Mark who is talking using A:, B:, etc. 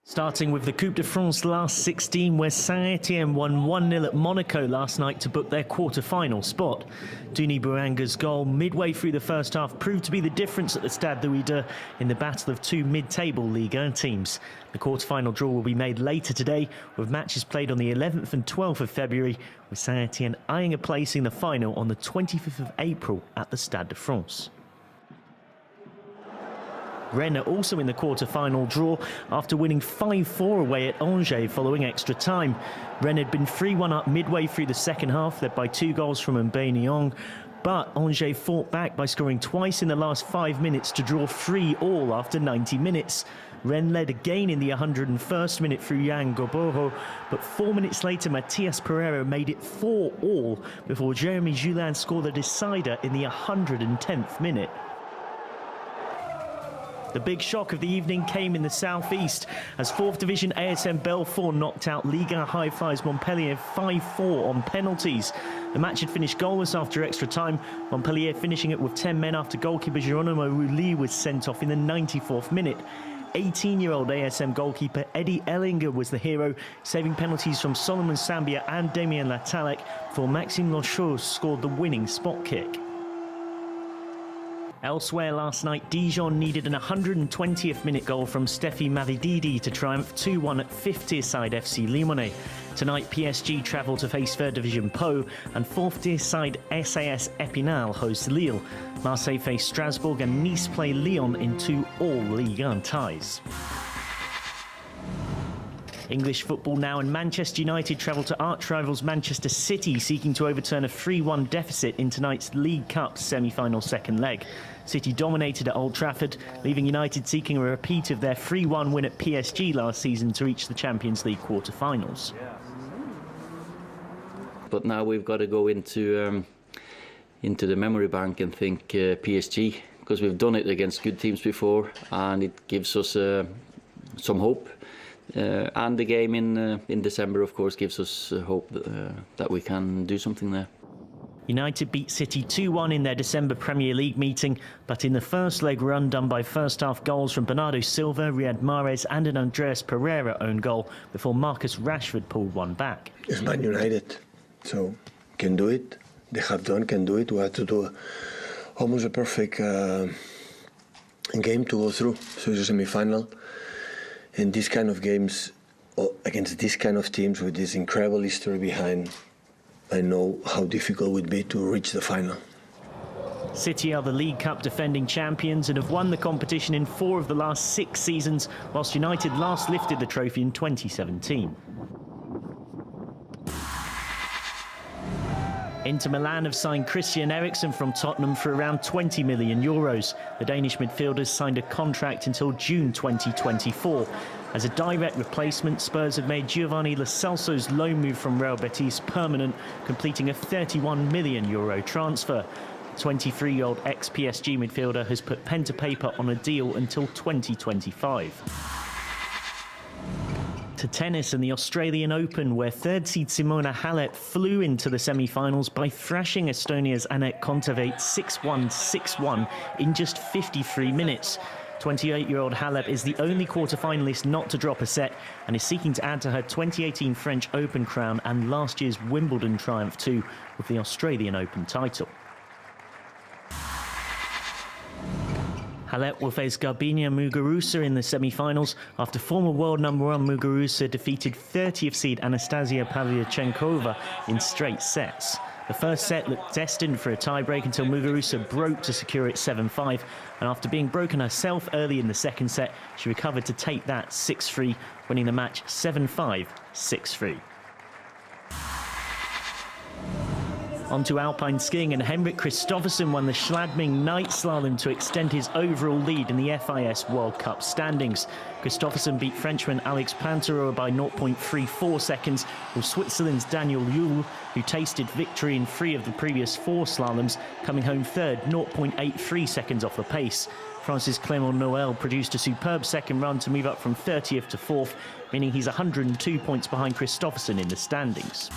A: Starting with the Coupe de France last 16, where Saint-Etienne won 1-0 at Monaco last night to book their quarter-final spot. Denis Bouanga's goal midway through the first half proved to be the difference at the Stade Louis II in the battle of two mid-table Ligue 1 teams. The quarter-final draw will be made later today, with matches played on the 11th and 12th of February, with Saint-Etienne eyeing a place in the final on the 25th of April at the Stade de France. Rennes are also in the quarter-final draw after winning 5-4 away at Angers following extra time. Rennes had been 3-1 up midway through the second half, led by 2 goals from Mbaye Niang, but Angers fought back by scoring twice in the last 5 minutes to draw 3-3 after 90 minutes. Rennes led again in the 101st minute through Yann Goboro, but 4 minutes later Matthias Pereira made it 4-4 before Jeremy Julien scored the decider in the 110th minute. The big shock of the evening came in the southeast as 4th Division ASM Belfort knocked out Liga high-flies Montpellier 5-4 on penalties. The match had finished goalless after extra time, Montpellier finishing it with 10 men after goalkeeper Geronimo Rulli was sent off in the 94th minute. 18-year-old ASM goalkeeper Eddie Ellinger was the hero, saving penalties from Solomon Sambia and Damien Latalek before Maxime Lochaux scored the winning spot kick. Elsewhere last night, Dijon needed an 120th minute goal from Steffi Mavididi to triumph 2-1 at 5th-tier side FC Limonest. Tonight, PSG travel to face 3rd Division Pau, and 4th-tier side SAS Epinal hosts Lille. Marseille face Strasbourg and Nice play Lyon in 2 all-Ligue 1 ties. English football now, and Manchester United travel to arch-rivals Manchester City, seeking to overturn a 3-1 deficit in tonight's League Cup semi-final second leg. City dominated at Old Trafford, leaving United seeking a repeat of their 3-1 win at PSG last season to reach the Champions League quarter-finals.
B: But now we've got to go into the memory bank and think PSG, because we've done it against good teams before, and it gives us some hope. And the game in December, of course, gives us hope that we can do something there.
A: United beat City 2-1 in their December Premier League meeting, but in the first leg were undone by first-half goals from Bernardo Silva, Riyad Mahrez and an Andreas Pereira own goal before Marcus Rashford pulled one back.
C: It's Man United, so can do it. They have done, can do it. We have to do almost a perfect game to go through. So it's a semi-final. And these kind of games, against these kind of teams with this incredible history behind, I know how difficult it would be to reach the final.
A: City are the League Cup defending champions and have won the competition in 4 of the last 6 seasons, whilst United last lifted the trophy in 2017. Inter Milan have signed Christian Eriksen from Tottenham for around €20 million. The Danish midfielders signed a contract until June 2024. As a direct replacement, Spurs have made Giovanni Lo Celso's loan move from Real Betis permanent, completing a €31 million transfer. The 23-year-old ex-PSG midfielder has put pen to paper on a deal until 2025. To tennis and the Australian Open, where 3rd seed Simona Halep flew into the semi-finals by thrashing Estonia's Anett Kontaveit 6-1, 6-1 in just 53 minutes. 28-year-old Halep is the only quarter-finalist not to drop a set and is seeking to add to her 2018 French Open crown and last year's Wimbledon triumph too, with the Australian Open title. Halep will face Garbiñe Muguruza in the semi-finals after former world #1 Muguruza defeated 30th seed Anastasia Pavlyuchenkova in straight sets. The first set looked destined for a tiebreak until Muguruza broke to secure it 7-5, and after being broken herself early in the second set, she recovered to take that 6-3, winning the match 7-5, 6-3. On to alpine skiing, and Henrik Kristoffersen won the Schladming night slalom to extend his overall lead in the FIS World Cup standings. Kristoffersen beat Frenchman Alex Pantereau by 0.34 seconds, with Switzerland's Daniel Juhl, who tasted victory in 3 of the previous 4 slaloms, coming home third, 0.83 seconds off the pace. France's Clément Noël produced a superb second run to move up from 30th to 4th, meaning he's 102 points behind Kristoffersen in the standings.